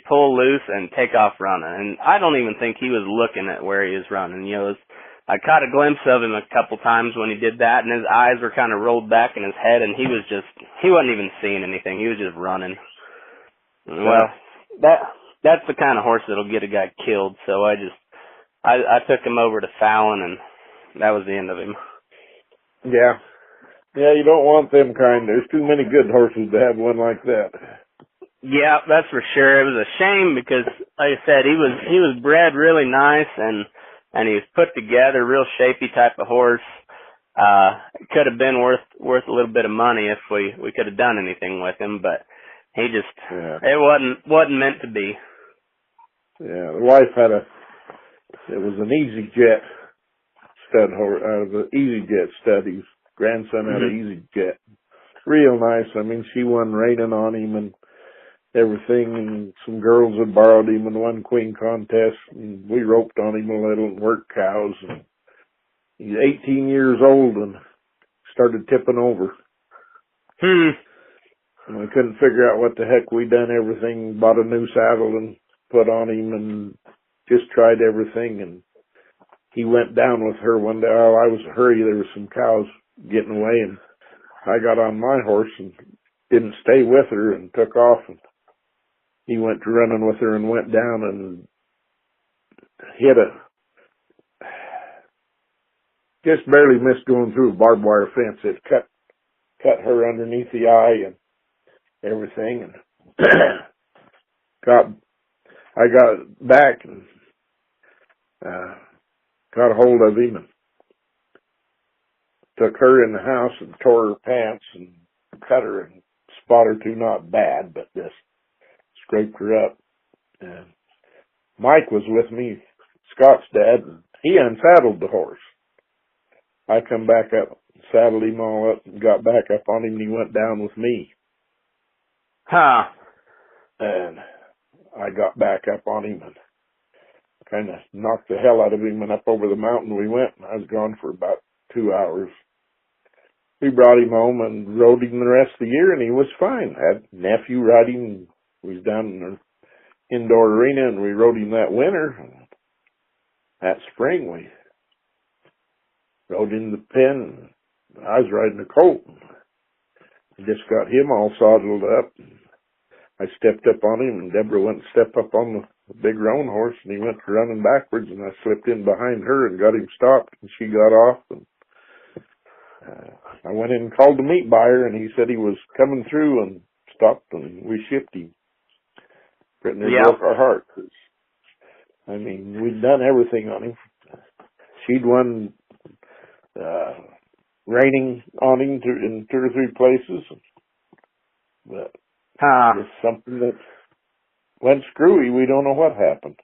pull loose and take off running. And I don't even think he was looking at where he was running. You know, I caught a glimpse of him a couple times when he did that, and his eyes were kind of rolled back in his head, and he wasn't even seeing anything. He was just running. Well, that's the kind of horse that'll get a guy killed, so I took him over to Fallon, and that was the end of him. Yeah. Yeah, you don't want them kind. There's too many good horses to have one like that. Yeah, that's for sure. It was a shame because, like I said, he was bred really nice, and he was put together, real shapy type of horse. It could have been worth a little bit of money if we could have done anything with him, but he just, It wasn't meant to be. Yeah, the wife it was an Easy Jet stud horse, the Easy Jet stud. His grandson had an Easy Jet. Real nice. I mean, she won reining on him and everything, and some girls had borrowed him in one queen contest, and we roped on him a little and worked cows. And he's 18 years old and started tipping over. And we couldn't figure out what the heck. We done everything, bought a new saddle and put on him and just tried everything, and he went down with her one day. Oh, I was in a hurry. There was some cows getting away, and I got on my horse and didn't stay with her and took off, and he went to running with her and went down and hit just barely missed going through a barbed wire fence. It cut her underneath the eye and everything, and I got back and got a hold of him and took her in the house and tore her pants and cut her and spot or two, not bad, but just scraped her up. And Mike was with me, Scott's dad, and he unsaddled the horse. I come back up, saddled him all up, and got back up on him, and he went down with me. And I got back up on him and kind of knocked the hell out of him, and up over the mountain we went, and I was gone for about 2 hours. We brought him home and rode him the rest of the year, and he was fine. Had nephew ride him. We was down in the indoor arena, and we rode him that winter. That spring, we rode in the pen. I was riding a colt. I just got him all saddled up. I stepped up on him, and Deborah went and stepped up on the big roan horse, and he went running backwards, and I slipped in behind her and got him stopped, and she got off. And I went in and called the meat buyer, and he said he was coming through and stopped, and we shipped him. It broke our heart. I mean, we'd done everything on him. She'd won reining on him in 2 or 3 places. But it's something that went screwy. We don't know what happened.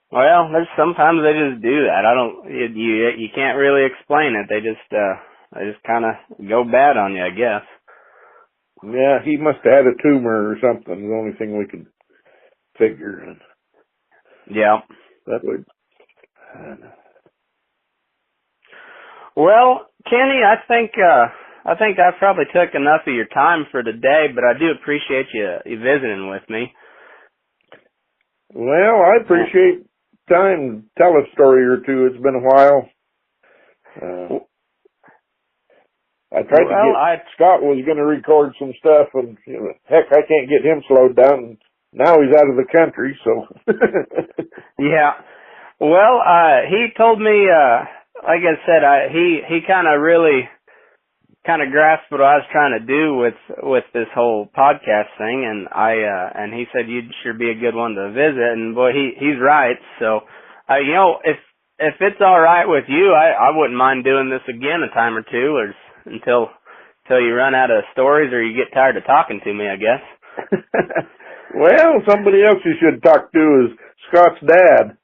Well, sometimes they just do that. You can't really explain it. They just kind of go bad on you, I guess. Yeah, he must have had a tumor or something. The only thing we could figure. Yeah. That would. Well, Kenny, I think I probably took enough of your time for today, but I do appreciate you visiting with me. Well, I appreciate time to tell a story or two. It's been a while. I tried to get Scott was going to record some stuff, and heck, I can't get him slowed down. Now he's out of the country, so. Yeah. Well, he told me, like I said, he kind of really grasped what I was trying to do with this whole podcast thing, and and he said you'd sure be a good one to visit, and boy, he's right. So, if it's all right with you, I wouldn't mind doing this again a time or two, or until you run out of stories or you get tired of talking to me, I guess. Well, somebody else you should talk to is Scott's dad.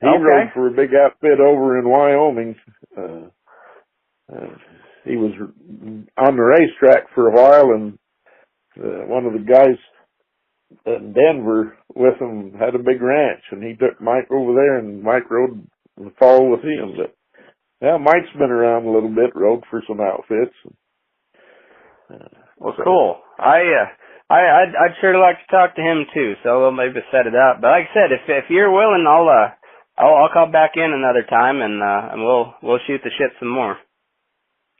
He rode for a big outfit over in Wyoming. He was on the racetrack for a while, and one of the guys in Denver with him had a big ranch, and he took Mike over there, and Mike rode the fall with him. But yeah, Mike's been around a little bit, rode for some outfits. Well, cool. I'd sure like to talk to him too, so we'll maybe set it up. But like I said, if you're willing, I'll call back in another time, and we'll shoot the shit some more.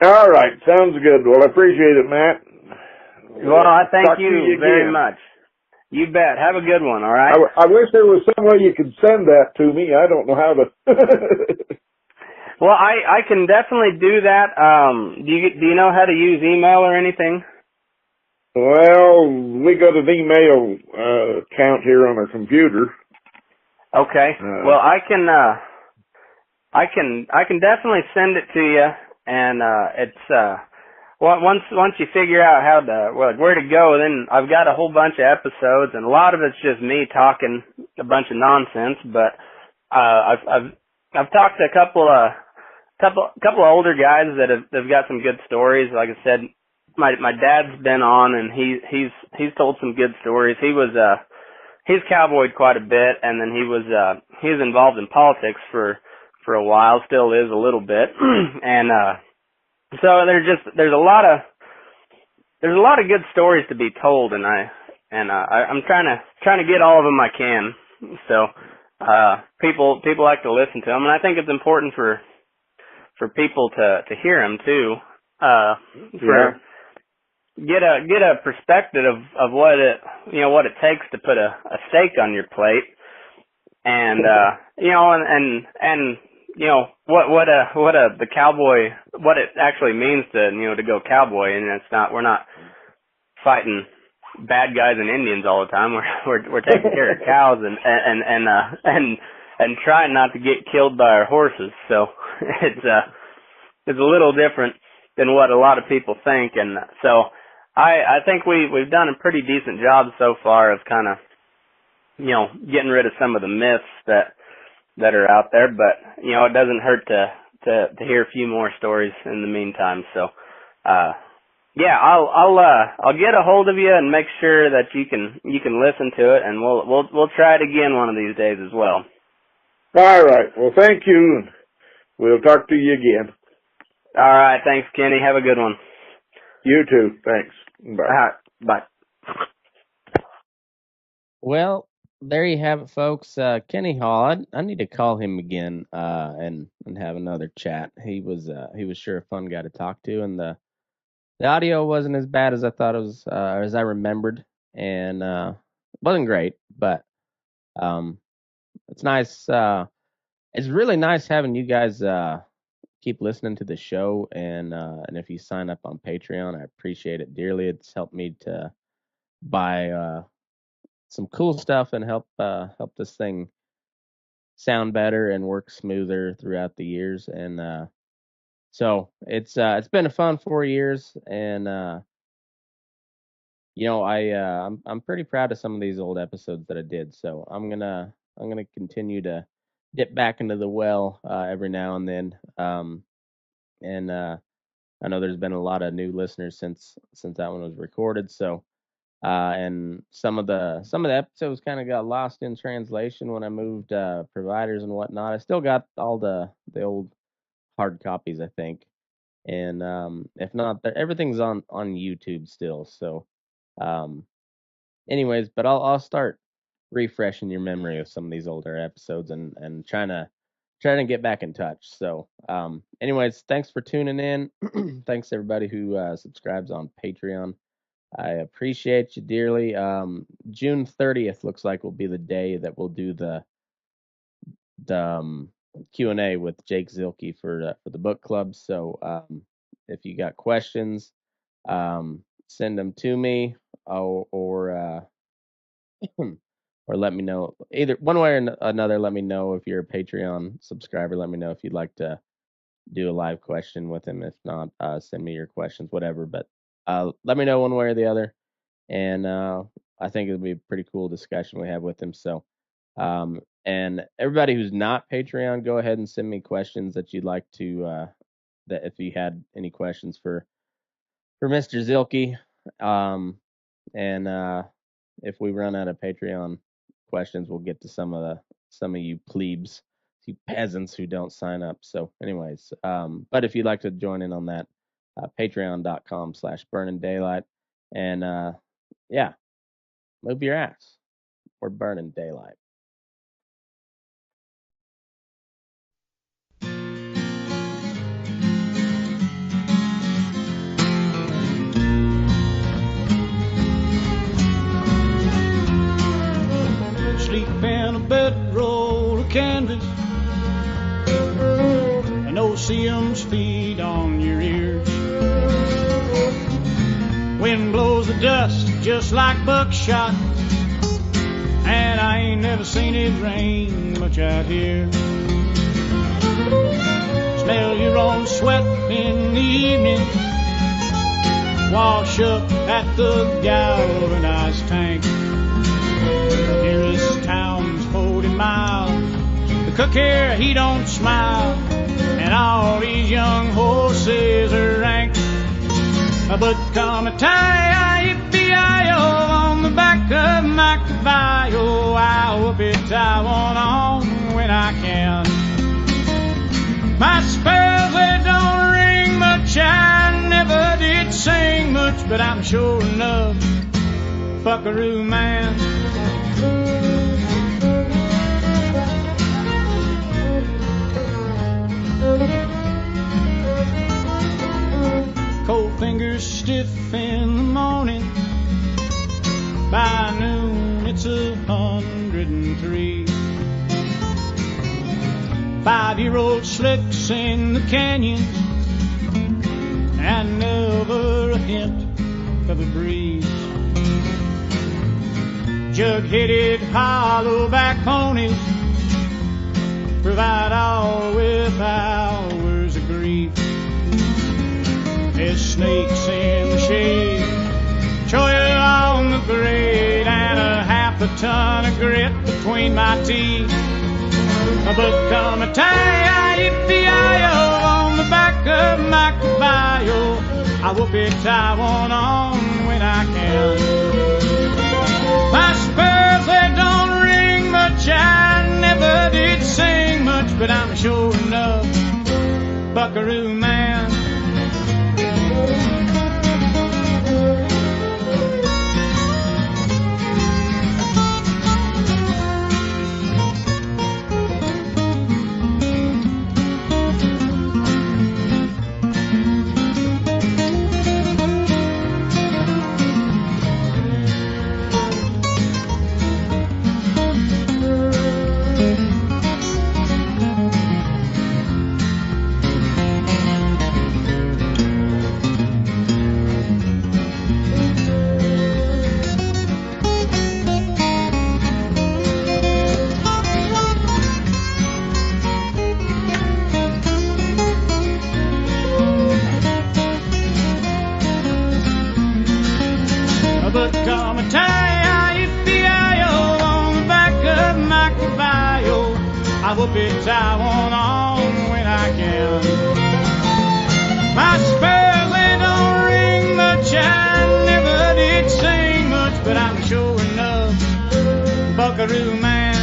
All right, sounds good. Well, I appreciate it, Matt. Well, I thank you very much. You bet. Have a good one. All right. I wish there was some way you could send that to me. I don't know how to. Well, I can definitely do that. Do you know how to use email or anything? Well, we got an email account here on our computer. Okay. Well, I can definitely send it to you, and it's once you figure out how to where to go, then I've got a whole bunch of episodes, and a lot of it's just me talking a bunch of nonsense. But I've talked to a couple of older guys that have got some good stories. Like I said, my dad's been on, and he's told some good stories. He's cowboyed quite a bit, and then he was involved in politics for a while, still is a little bit, and so there's a lot of good stories to be told, and I'm trying to get all of them I can. So people like to listen to them, and I think it's important for people to hear them too. Get a perspective of what it takes to put a steak on your plate, and the cowboy, what it actually means to go cowboy, and we're not fighting bad guys and Indians all the time. We're taking care of cows and trying not to get killed by our horses. So it's a little different than what a lot of people think, and so I think we've done a pretty decent job so far of kind of getting rid of some of the myths that are out there, but it doesn't hurt to hear a few more stories in the meantime. So yeah, I'll get a hold of you and make sure that you can listen to it, and we'll try it again one of these days as well. All right. Well, thank you. We'll talk to you again. All right. Thanks, Kenny. Have a good one. You too. Thanks. Bye. All right. Bye. Well, there you have it, folks. Kenny Hall. I need to call him again and have another chat. He was sure a fun guy to talk to, and the audio wasn't as bad as I thought it was, or as I remembered, and wasn't great. But it's nice. It's really nice having you guys keep listening to the show, and if you sign up on Patreon, I appreciate it dearly. It's helped me to buy some cool stuff and help this thing sound better and work smoother throughout the years. And so it's been a fun 4 years, and I'm pretty proud of some of these old episodes that I did. So I'm gonna continue to dip back into the well every now and then. And I know there's been a lot of new listeners since that one was recorded. So and some of the episodes kind of got lost in translation when I moved providers and whatnot. I still got all the old hard copies, I think. And if not, everything's on YouTube still. So anyways, but I'll start refreshing your memory of some of these older episodes and trying to trying to get back in touch. So, anyways, thanks for tuning in. Thanks everybody who subscribes on Patreon. I appreciate you dearly. June 30th looks like will be the day that we'll do the Q&A with Jake Zilke for the book club. So if you got questions, send them to me or let me know either one way or another. Let me know if you're a Patreon subscriber. Let me know if you'd like to do a live question with him. If not, send me your questions, whatever. But let me know one way or the other. And I think it'll be a pretty cool discussion we have with him. So, and everybody who's not Patreon, go ahead and send me questions that you'd like to, that if you had any questions for Mr. Zilke. And if we run out of Patreon questions, we'll get to some of you plebes, you peasants who don't sign up. So anyways, but if you'd like to join in on that, patreon.com/burning-daylight. And yeah, move your ass. We're burning daylight. Sleep in a bedroll of canvas, and Oceum's feed on your ears. Wind blows the dust just like buckshot, and I ain't never seen it rain much out here. Smell your own sweat in the evening, wash up at the galvanized tank. Nearest town's 40 miles. The cook here, he don't smile, and all these young horses are rank. But come a tie-yi-yi-yi-o on the back of my caballo, I'll whoop it, I want on when I can. My spells, they don't ring much, I never did sing much, but I'm sure enough Buckaroo man. Cold fingers stiff in the morning, by noon it's 103. 5-year-old slicks in the canyon, and never a hint of a breeze. Jug-headed hollowback ponies provide all with hours of grief. There's snakes in the shade, choya on the grade, and a half a ton of grit between my teeth. But come a tie-yi-yi-yi-o on the back of my caballo, I whoop it, I want on when I can. My spurs, they don't ring much, I never did sing much, but I'm sure enough Buckaroo man. But come a tie-yi-yi-yi-o on the back of my caballo, I whoop it, I want on when I can. My spurs, they don't ring much, I never did sing much, but I'm sure enough Buckaroo man.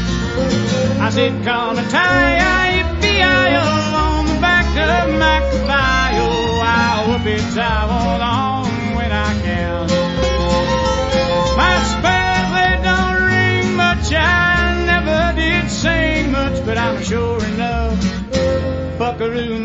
I said come a tie-yi-yi-yi-o on the back of my caballo, I'll whoop it, I want on when I can. My spurs, they don't ring much, I never did sing much, but I'm sure enough Buckaroo